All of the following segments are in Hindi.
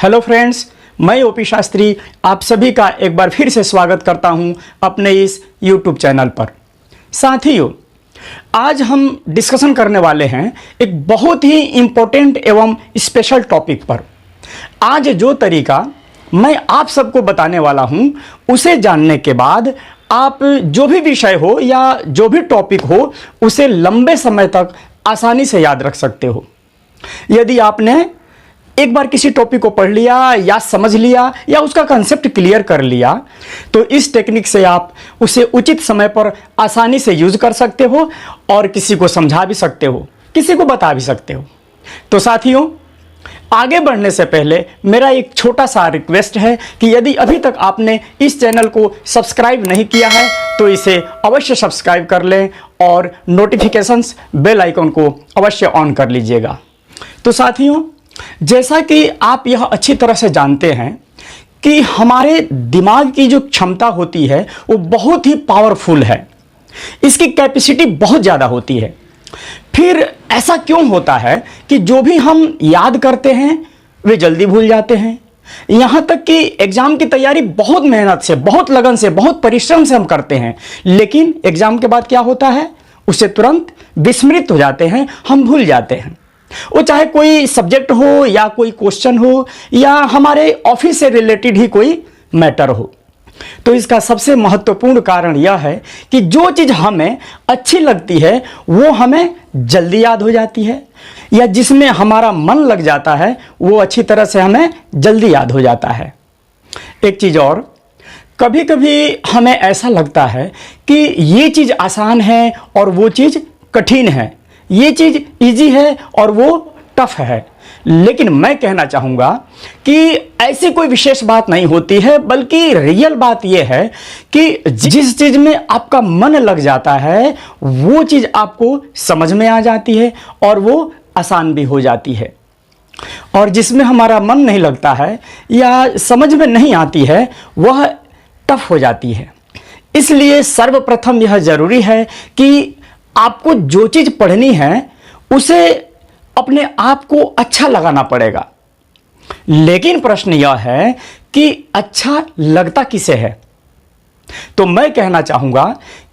हेलो फ्रेंड्स, मैं ओपी शास्त्री आप सभी का एक बार फिर से स्वागत करता हूं अपने इस यूट्यूब चैनल पर। साथियों, आज हम डिस्कशन करने वाले हैं एक बहुत ही इम्पोर्टेंट एवं स्पेशल टॉपिक पर। आज जो तरीका मैं आप सबको बताने वाला हूं, उसे जानने के बाद आप जो भी विषय हो या जो भी टॉपिक हो उसे लंबे समय तक आसानी से याद रख सकते हो। यदि आपने एक बार किसी टॉपिक को पढ़ लिया या समझ लिया या उसका कंसेप्ट क्लियर कर लिया, तो इस टेक्निक से आप उसे उचित समय पर आसानी से यूज कर सकते हो और किसी को समझा भी सकते हो, किसी को बता भी सकते हो। तो साथियों, आगे बढ़ने से पहले मेरा एक छोटा सा रिक्वेस्ट है कि यदि अभी तक आपने इस चैनल को सब्सक्राइब नहीं किया है तो इसे अवश्य सब्सक्राइब कर लें और नोटिफिकेशंस बेल आइकन को अवश्य ऑन कर लीजिएगा। तो साथियों, जैसा कि आप यह अच्छी तरह से जानते हैं कि हमारे दिमाग की जो क्षमता होती है वो बहुत ही पावरफुल है, इसकी कैपेसिटी बहुत ज़्यादा होती है। फिर ऐसा क्यों होता है कि जो भी हम याद करते हैं वे जल्दी भूल जाते हैं। यहाँ तक कि एग्जाम की तैयारी बहुत मेहनत से, बहुत लगन से, बहुत परिश्रम से हम करते हैं, लेकिन एग्जाम के बाद क्या होता है, उसे तुरंत विस्मृत हो जाते हैं, हम भूल जाते हैं। वो चाहे कोई सब्जेक्ट हो या कोई क्वेश्चन हो या हमारे ऑफिस से रिलेटेड ही कोई मैटर हो। तो इसका सबसे महत्वपूर्ण कारण यह है कि जो चीज़ हमें अच्छी लगती है वो हमें जल्दी याद हो जाती है, या जिसमें हमारा मन लग जाता है वो अच्छी तरह से हमें जल्दी याद हो जाता है। एक चीज़ और, कभी कभी हमें ऐसा लगता है कि ये चीज़ आसान है और वो चीज़ कठिन है, ये चीज़ इजी है और वो टफ है। लेकिन मैं कहना चाहूँगा कि ऐसी कोई विशेष बात नहीं होती है, बल्कि रियल बात यह है कि जिस चीज़ में आपका मन लग जाता है वो चीज़ आपको समझ में आ जाती है और वो आसान भी हो जाती है, और जिसमें हमारा मन नहीं लगता है या समझ में नहीं आती है वह टफ हो जाती है। इसलिए सर्वप्रथम यह ज़रूरी है कि आपको जो चीज़ पढ़नी है उसे अपने आप को अच्छा लगाना पड़ेगा। लेकिन प्रश्न यह है कि अच्छा लगता किसे है। तो मैं कहना चाहूँगा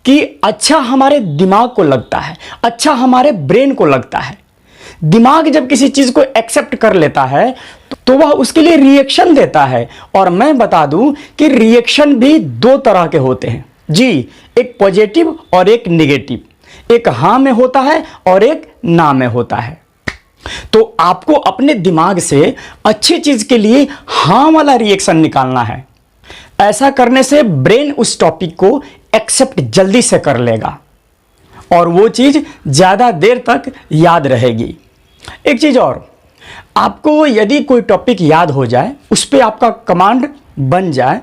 कि अच्छा हमारे दिमाग को लगता है, अच्छा हमारे ब्रेन को लगता है। दिमाग जब किसी चीज़ को एक्सेप्ट कर लेता है तो वह उसके लिए रिएक्शन देता है, और मैं बता दूं कि रिएक्शन भी दो तरह के होते हैं जी, एक पॉजिटिव और एक निगेटिव। एक हाँ में होता है और एक ना में होता है। तो आपको अपने दिमाग से अच्छी चीज के लिए हाँ वाला रिएक्शन निकालना है। ऐसा करने से ब्रेन उस टॉपिक को एक्सेप्ट जल्दी से कर लेगा और वो चीज ज्यादा देर तक याद रहेगी। एक चीज और, आपको यदि कोई टॉपिक याद हो जाए, उस पर आपका कमांड बन जाए,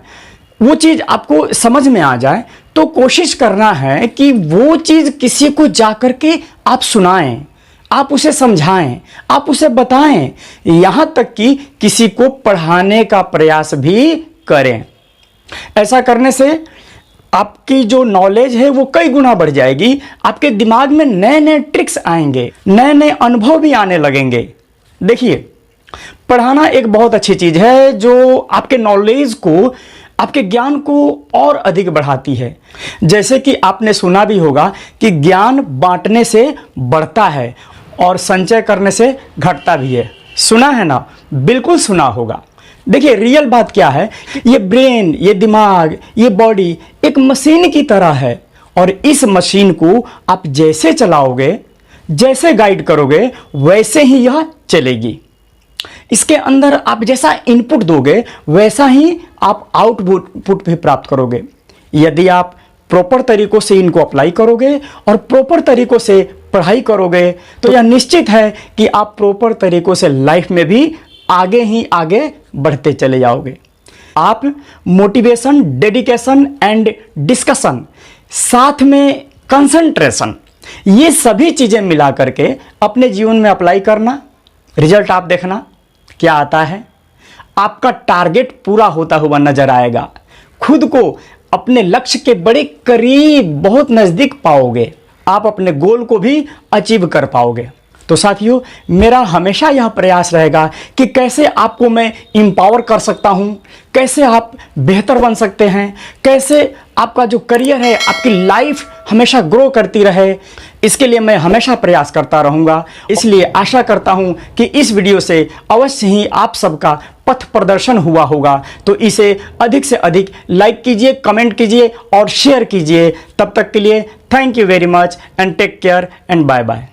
वो चीज़ आपको समझ में आ जाए, तो कोशिश करना है कि वो चीज़ किसी को जाकर के आप सुनाएं, आप उसे समझाएं, आप उसे बताएं, यहाँ तक कि किसी को पढ़ाने का प्रयास भी करें। ऐसा करने से आपकी जो नॉलेज है वो कई गुना बढ़ जाएगी। आपके दिमाग में नए नए ट्रिक्स आएंगे, नए नए अनुभव भी आने लगेंगे। देखिए, पढ़ाना एक बहुत अच्छी चीज़ है जो आपके नॉलेज को, आपके ज्ञान को और अधिक बढ़ाती है। जैसे कि आपने सुना भी होगा कि ज्ञान बांटने से बढ़ता है और संचय करने से घटता भी है। सुना है ना? बिल्कुल सुना होगा। देखिए, रियल बात क्या है, ये ब्रेन, ये दिमाग, ये बॉडी एक मशीन की तरह है, और इस मशीन को आप जैसे चलाओगे, जैसे गाइड करोगे, वैसे ही यह चलेगी। इसके अंदर आप जैसा इनपुट दोगे वैसा ही आप आउटपुट भी प्राप्त करोगे। यदि आप प्रॉपर तरीकों से इनको अप्लाई करोगे और प्रॉपर तरीकों से पढ़ाई करोगे तो यह निश्चित है कि आप प्रॉपर तरीकों से लाइफ में भी आगे ही आगे बढ़ते चले जाओगे। आप मोटिवेशन, डेडिकेशन एंड डिस्कशन, साथ में कंसंट्रेशन, ये सभी चीज़ें मिला करके अपने जीवन में अप्लाई करना, रिजल्ट आप देखना क्या आता है। आपका टारगेट पूरा होता हुआ नजर आएगा, खुद को अपने लक्ष्य के बड़े करीब, बहुत नज़दीक पाओगे, आप अपने गोल को भी अचीव कर पाओगे। तो साथियों, मेरा हमेशा यह प्रयास रहेगा कि कैसे आपको मैं एम्पावर कर सकता हूं, कैसे आप बेहतर बन सकते हैं, कैसे आपका जो करियर है, आपकी लाइफ हमेशा ग्रो करती रहे, इसके लिए मैं हमेशा प्रयास करता रहूँगा। इसलिए आशा करता हूँ कि इस वीडियो से अवश्य ही आप सबका पथ प्रदर्शन हुआ होगा। तो इसे अधिक से अधिक लाइक कीजिए, कमेंट कीजिए और शेयर कीजिए। तब तक के लिए thank you very much and take care and bye bye.